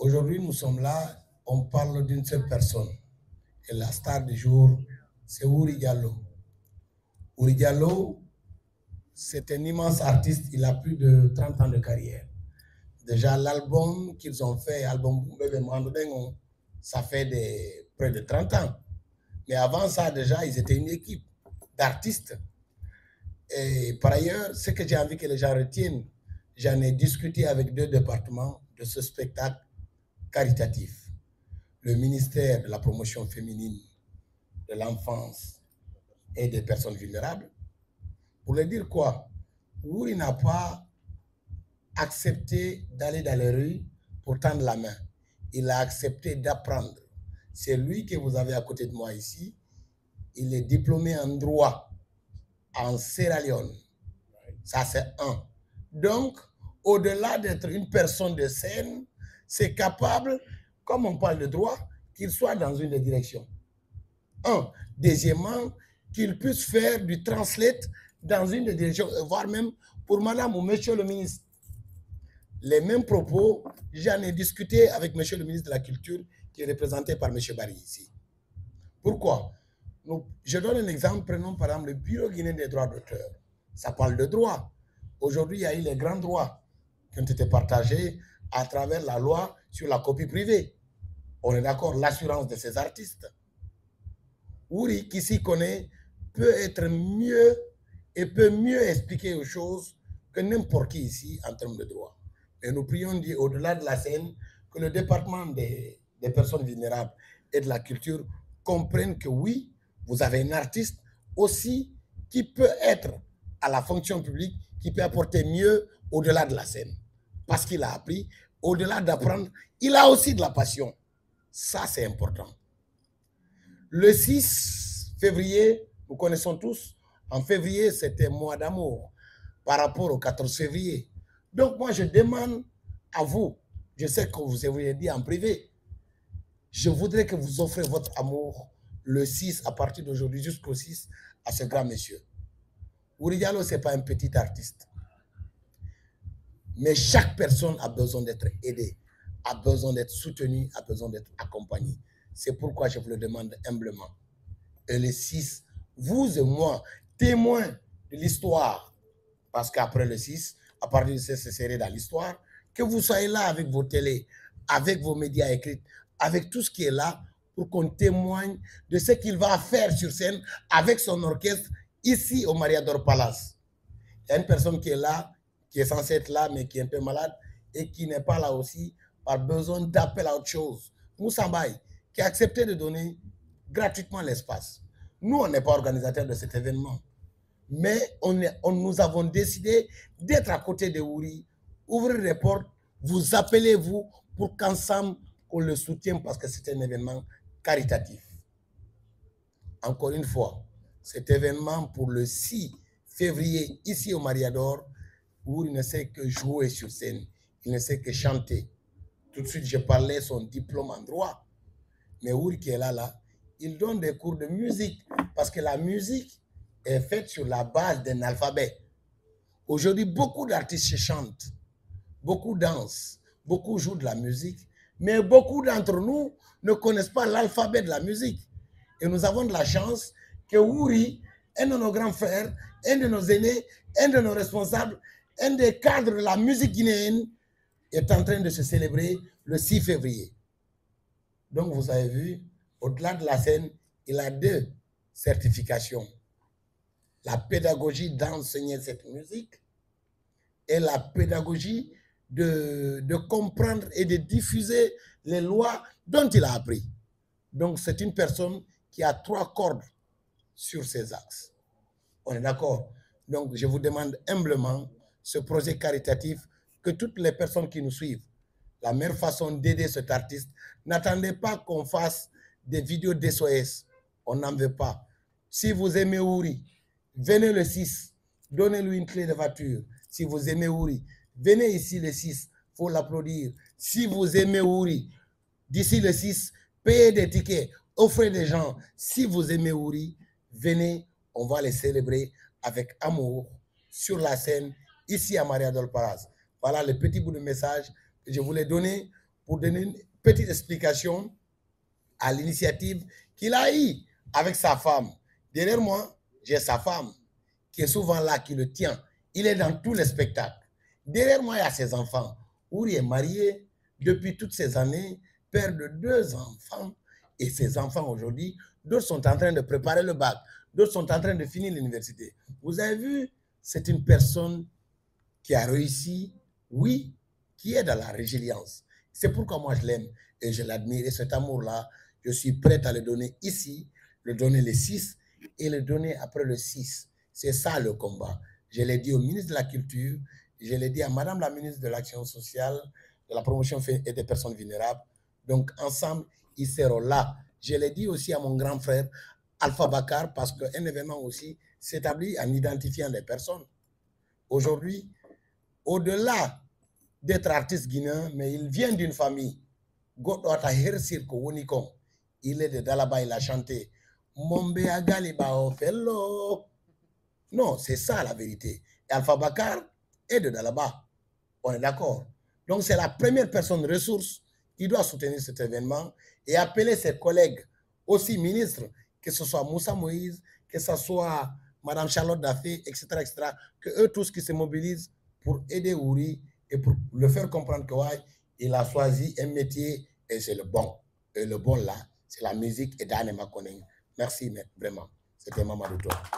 Aujourd'hui, nous sommes là, on parle d'une seule personne. Et la star du jour, c'est Wuri Diallo. Wuri Diallo, c'est un immense artiste, il a plus de 30 ans de carrière. Déjà, l'album qu'ils ont fait, l'album ça fait près de 30 ans. Mais avant ça, déjà, ils étaient une équipe d'artistes. Et par ailleurs, ce que j'ai envie que les gens retiennent, j'en ai discuté avec 2 départements de ce spectacle caritatif. Le ministère de la promotion féminine, de l'enfance et des personnes vulnérables. Pour leur dire quoi? Wuri n'a pas accepté d'aller dans les rues pour tendre la main. Il a accepté d'apprendre. C'est lui que vous avez à côté de moi ici. Il est diplômé en droit en Sierra Leone. Ça, c'est un. Donc, au-delà d'être une personne de scène, c'est capable, comme on parle de droit, qu'il soit dans une des directions. Un. Deuxièmement, qu'il puisse faire du translate dans une des directions, voire même pour madame ou monsieur le ministre. Les mêmes propos, j'en ai discuté avec monsieur le ministre de la Culture, qui est représenté par monsieur Barry ici. Pourquoi? Je donne un exemple, prenons par exemple le Bureau guinéen des droits d'auteur. Ça parle de droit. Aujourd'hui, il y a eu les grands droits qui ont été partagés à travers la loi sur la copie privée. On est d'accord, l'assurance de ces artistes. Wuri, qui s'y connaît, peut être mieux et peut mieux expliquer aux choses que n'importe qui ici en termes de droit. Et nous prions Dieu, au-delà de la scène, que le département des personnes vulnérables et de la culture comprenne que oui, vous avez un artiste aussi qui peut être à la fonction publique, qui peut apporter mieux au-delà de la scène. Parce qu'il a appris, au-delà d'apprendre, il a aussi de la passion. Ça, c'est important. Le 6 février, nous connaissons tous, en février, c'était mois d'amour par rapport au 14 février. Donc, moi, je demande à vous, je sais que vous avez dit en privé, je voudrais que vous offrez votre amour le 6, à partir d'aujourd'hui jusqu'au 6, à ce grand monsieur. Wuri Diallo, ce n'est pas un petit artiste. Mais chaque personne a besoin d'être aidée, a besoin d'être soutenue, a besoin d'être accompagnée. C'est pourquoi je vous le demande humblement. Et le 6, vous et moi, témoins de l'histoire, parce qu'après le 6, à partir de ce serait dans l'histoire, que vous soyez là avec vos télés, avec vos médias écrits, avec tout ce qui est là, pour qu'on témoigne de ce qu'il va faire sur scène avec son orchestre ici au Mariador Palace. Il y a une personne qui est là, qui est censée être là, mais qui est un peu malade et qui n'est pas là aussi par besoin d'appel à autre chose. Moussa Mbaye, qui a accepté de donner gratuitement l'espace. Nous, on n'est pas organisateurs de cet événement, mais nous avons décidé d'être à côté de Wuri, ouvrir les portes, vous appelez vous pour qu'ensemble, on le soutienne parce que c'est un événement caritatif. Encore une fois, cet événement pour le 6 février, ici au Mariador, où il ne sait que jouer sur scène, il ne sait que chanter. Tout de suite, je parlais son diplôme en droit. Mais Wuri qui est là, il donne des cours de musique parce que la musique est faite sur la base d'un alphabet. Aujourd'hui, beaucoup d'artistes chantent, beaucoup dansent, beaucoup jouent de la musique, mais beaucoup d'entre nous ne connaissent pas l'alphabet de la musique. Et nous avons de la chance que Wuri, un de nos grands frères, un de nos aînés, un de nos responsables, un des cadres de la musique guinéenne, est en train de se célébrer le 6 février. Donc, vous avez vu, au-delà de la scène, il a 2 certifications. La pédagogie d'enseigner cette musique et la pédagogie de comprendre et de diffuser les lois dont il a appris. Donc, c'est une personne qui a 3 cordes sur ses axes. On est d'accord? Donc, je vous demande humblement, ce projet caritatif, que toutes les personnes qui nous suivent, la meilleure façon d'aider cet artiste, n'attendez pas qu'on fasse des vidéos d'SOS. On n'en veut pas. Si vous aimez Wuri, venez le 6, donnez-lui une clé de voiture. Si vous aimez Wuri, venez ici le 6, il faut l'applaudir. Si vous aimez Wuri, d'ici le 6, payez des tickets, offrez des gens. Si vous aimez Wuri, venez, on va les célébrer avec amour sur la scène, ici à Mariador Palace. Voilà le petit bout de message que je voulais donner pour donner une petite explication à l'initiative qu'il a eue avec sa femme. Derrière moi, j'ai sa femme qui est souvent là, qui le tient. Il est dans tous les spectacles. Derrière moi, il y a ses enfants. Ouri est marié depuis toutes ces années, père de 2 enfants. Et ses enfants aujourd'hui, d'autres sont en train de préparer le bac, d'autres sont en train de finir l'université. Vous avez vu, c'est une personne qui a réussi, oui, qui est dans la résilience. C'est pourquoi moi je l'aime et je l'admire. Et cet amour-là, je suis prêt à le donner ici, le donner le 6 et le donner après le 6. C'est ça le combat. Je l'ai dit au ministre de la Culture, je l'ai dit à Madame la ministre de l'Action sociale, de la promotion et des personnes vulnérables. Donc ensemble, ils seront là. Je l'ai dit aussi à mon grand frère, Alpha Bakar, parce qu'un événement aussi s'établit en identifiant les personnes. Aujourd'hui, au-delà d'être artiste guinéen, mais il vient d'une famille. Il est de Dalaba, il a chanté. Non, c'est ça la vérité. Et Alpha Bakar est de Dalaba. On est d'accord. Donc c'est la première personne ressource qui doit soutenir cet événement et appeler ses collègues, aussi ministres, que ce soit Moussa Moïse, que ce soit Madame Charlotte Daffé, etc., que eux tous qui se mobilisent pour aider Ouri et pour le faire comprendre qu'il a choisi un métier et c'est le bon. Et le bon là, c'est la musique et Dane Makoneng. Merci vraiment. C'était Mamadou Toa.